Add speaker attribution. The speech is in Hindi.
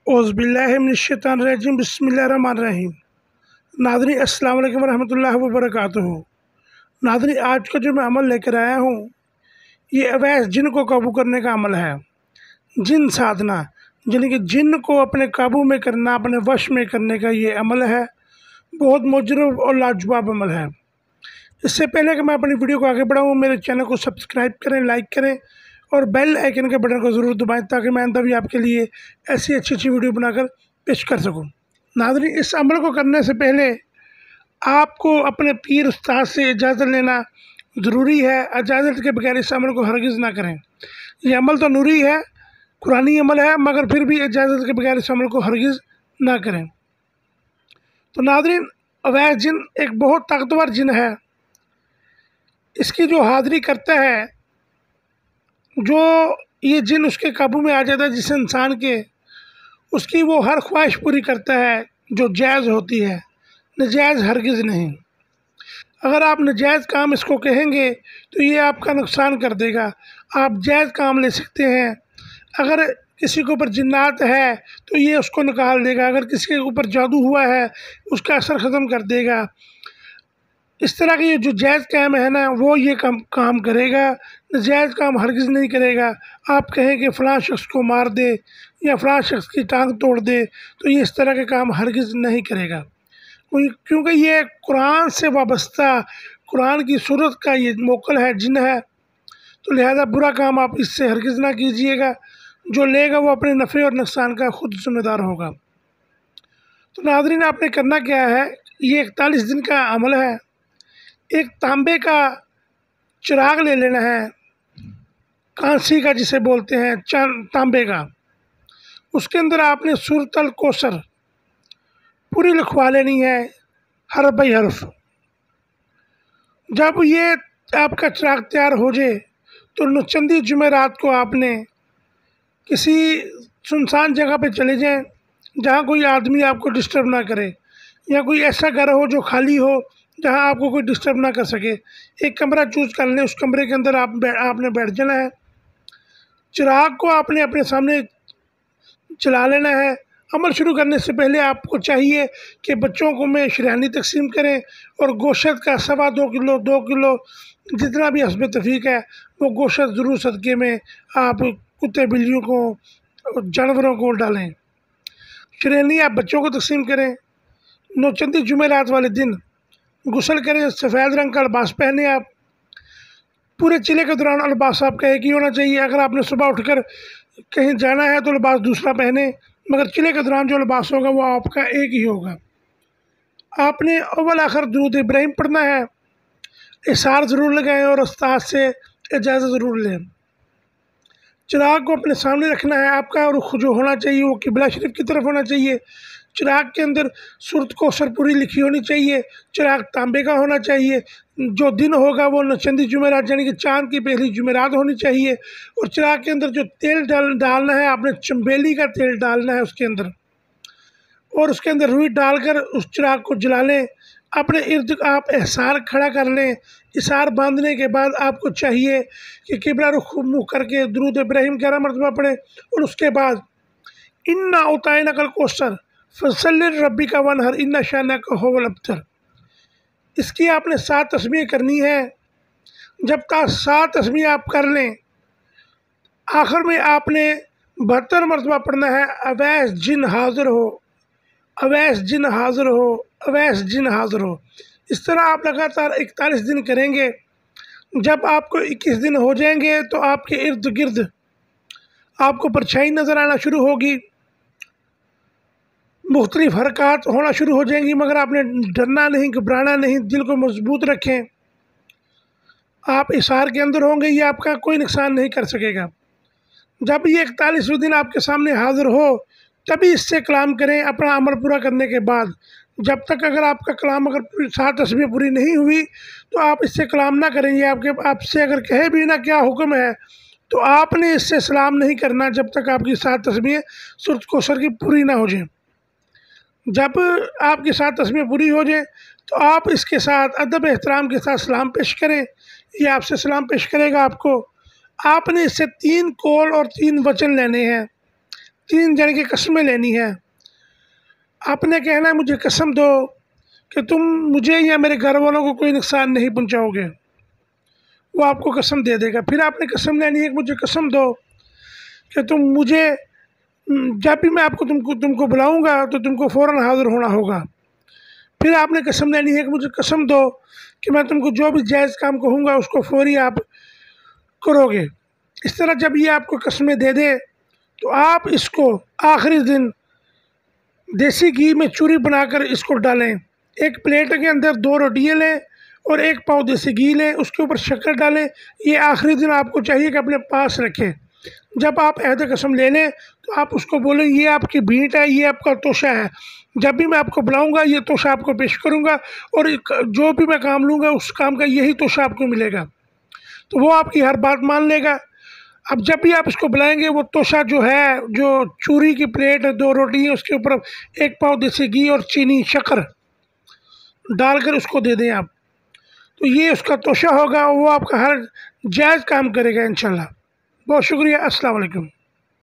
Speaker 1: औज़ुबिल्लाहिमिनश्शैतानिर्रजीम बिस्मिल्लाहिर्रहमानिर्रहीम। नाज़रीन अस्सलाम वालेकुम रहमतुल्लाहि व बरकातुहू। नाज़रीन आज का जो मैं अमल लेकर आया हूँ ये अवैध जिन को काबू करने का अमल है। जिन साधना यानी कि जिन को अपने काबू में करना, अपने वश में करने का ये अमल है। बहुत मुजरब और लाजवाब अमल है। इससे पहले कि मैं अपनी वीडियो को आगे बढ़ाऊँ, मेरे चैनल को सब्सक्राइब करें, लाइक करें और बेल आइकन के बटन को ज़रूर दबाएं ताकि मैं आइंदा भी आपके लिए ऐसी अच्छी वीडियो बनाकर पेश कर सकूं। नाज़रीन इस अमल को करने से पहले आपको अपने पीर उस्ताद से इजाज़त लेना ज़रूरी है। इजाज़त के बगैर इस अमल को हरगिज़ ना करें। ये अमल तो नूरी है, कुरानी अमल है, मगर फिर भी इजाज़त के बगैर इस अमल को हरगिज़ ना करें। तो नाज़रीन अवैध जिन एक बहुत ताकतवर जिन है। इसकी जो हाज़िरी करता है, जो ये जिन उसके काबू में आ जाता है जिस इंसान के, उसकी वो हर ख्वाहिश पूरी करता है जो जायज़ होती है, नजायज़ हरगिज़ नहीं। अगर आप नजायज़ काम इसको कहेंगे तो ये आपका नुकसान कर देगा। आप जायज़ काम ले सकते हैं। अगर किसी के ऊपर जिन्नात है तो ये उसको निकाल देगा। अगर किसी के ऊपर जादू हुआ है उसका असर ख़त्म कर देगा। इस तरह के ये जो जायज़ काम है ना, वो ये काम करेगा। नजायज़ काम हरगिज़ नहीं करेगा। आप कहें कि फ़लाँ शख्स को मार दे या फ़लाँ शख्स की टांग तोड़ दे, तो ये इस तरह के काम हरगिज़ नहीं करेगा। क्योंकि ये कुरान से वाबस्ता, कुरान की सूरत का ये मोकल है, जिन है। तो लिहाजा बुरा काम आप इससे हरगिज़ ना कीजिएगा। जो लेगा वो अपने नफ़े और नुकसान का खुद ज़िम्मेदार होगा। तो नाज़रीन आपने करना क्या है, ये 41 दिन का अमल है। एक तांबे का चिराग ले लेना है, कांसी का जिसे बोलते हैं, तांबे का। उसके अंदर आपने सूरत अल कौसर पूरी लिखवा लेनी है, हरफ बाई हरफ। जब ये आपका चिराग तैयार हो जाए तो नौचंदी जुमेरात को आपने किसी सुनसान जगह पे चले जाएं जहाँ कोई आदमी आपको डिस्टर्ब ना करे, या कोई ऐसा घर हो जो खाली हो जहाँ आपको कोई डिस्टर्ब ना कर सके। एक कमरा चूज़ कर लें, उस कमरे के अंदर आपने बैठ जाना है। चिराग को आपने अपने सामने चला लेना है। अमल शुरू करने से पहले आपको चाहिए कि बच्चों को में शरियानी तकसीम करें और गोश्त का 2.25 किलो 2 किलो जितना भी हस्ब तफ़ीक है वो गोश्त ज़रूर सदक़े में आप कुत्ते बिल्लियों को, जानवरों को डालें। शरियानी आप बच्चों को तकसीम करें। नौचंदी जुमेरात वाले दिन गुस्ल करें, सफ़ेद रंग का लिबास पहने। आप पूरे चिले के दौरान लिबास आपका एक ही होना चाहिए। अगर आपने सुबह उठकर कहीं जाना है तो लिबास दूसरा पहने, मगर चिले के दौरान जो लिबास होगा वो आपका एक ही होगा। आपने अव्वल आखिर दुरूद इब्राहिम पढ़ना है। इशार ज़रूर लगाएं और उस्ताद से इजाज़त ज़रूर लें। चिराग को अपने सामने रखना है। आपका रुख जो होना चाहिए वो किबला शरीफ की तरफ होना चाहिए। चिराग के अंदर सूरत कौसर पूरी लिखी होनी चाहिए। चिराग तांबे का होना चाहिए। जो दिन होगा वो नौचंदी जुमेरात यानी कि चाँद की पहली जुमेरात होनी चाहिए। और चिराग के अंदर जो तेल डालना है, आपने चंबेली का तेल डालना है उसके अंदर, और उसके अंदर रुई डालकर उस चिराग को जला लें। अपने इर्द आप एहसार खड़ा कर लें। इशार बांधने के बाद आपको चाहिए कि किबला रुख मुँह करके दुरूद इब्राहिम 11 मरतबा पढ़ें। और उसके बाद इन्ना उताइना कल कौसर फसल्लि रब्बी का वनहर इन्ना शानिअक हुवल अब्तर, इसकी आपने 7 तस्बीह करनी है। जब तक 7 तस्बीह आप कर लें, आखिर में आपने 72 मरतबा पढ़ना है, अवैस जिन हाज़िर हो, अवैस जिन हाज़िर हो, अवैस जिन हाज़िर हो। इस तरह आप लगातार 41 दिन करेंगे। जब आपको 21 दिन हो जाएंगे तो आपके इर्द गिर्द आपको परछाई नज़र आना शुरू होगी, मुख्तलिफ हरकत होना शुरू हो जाएंगी। मगर आपने डरना नहीं, घबराना नहीं, दिल को मजबूत रखें। आप इशार के अंदर होंगे, ये आपका कोई नुकसान नहीं कर सकेगा। जब ये 41वें दिन आपके सामने हाज़िर हो तभी इससे कलाम करें अपना अमल पूरा करने के बाद। जब तक अगर आपका कलाम अगर 7 तस्बीह पूरी नहीं हुई तो आप इससे कलाम ना करें। ये आपसे अगर कहे भी ना क्या हुक्म है तो आपने इससे सलाम नहीं करना जब तक आपकी 7 तस्बीह सूरत कौसर की पूरी ना हो जाए। जब आपकी 7 तस्बीह पूरी हो जाए तो आप इसके साथ अदब एहतराम के साथ सलाम पेश करें। ये आपसे सलाम पेश करेगा आपको। आपने इससे 3 कौल और 3 वचन लेने हैं। 3 जन की कस्में लेनी है। आपने कहना है मुझे कसम दो कि तुम मुझे या मेरे घर वालों को कोई नुकसान नहीं पहुंचाओगे। वो आपको कसम दे देगा। फिर आपने कसम लेनी है कि मुझे कसम दो कि तुम मुझे जब भी मैं आपको तुमको बुलाऊंगा तो तुमको फ़ौरन हाज़िर होना होगा। फिर आपने कसम लेनी है कि मुझे कसम दो कि मैं तुमको जो भी जायज़ काम कहूँगा उसको फ़ौरी आप करोगे। इस तरह जब ये आपको कस्में दे दे तो आप इसको आखिरी दिन देसी घी में चूरी बनाकर इसको डालें। एक प्लेट के अंदर 2 रोटियाँ लें और 1 पाव देसी घी लें, उसके ऊपर शक्कर डालें। ये आखिरी दिन आपको चाहिए कि अपने पास रखें। जब आप अहद कसम ले लें तो आप उसको बोलें ये आपकी भींट है, ये आपका तोशा है। जब भी मैं आपको बुलाऊंगा ये तोशा आपको पेश करूंगा और जो भी मैं काम लूँगा उस काम का यही तोशा आपको मिलेगा। तो वो आपकी हर बात मान लेगा। अब जब भी आप इसको बुलाएंगे वो तोशा जो है, जो चूरी की प्लेट है, 2 रोटी है, उसके ऊपर 1 पाव देसी घी और चीनी शक्कर डालकर उसको दे दें आप। तो ये उसका तोशा होगा, वो आपका हर जायज़ काम करेगा इंशाल्लाह। बहुत शुक्रिया। अस्सलाम वालेकुम।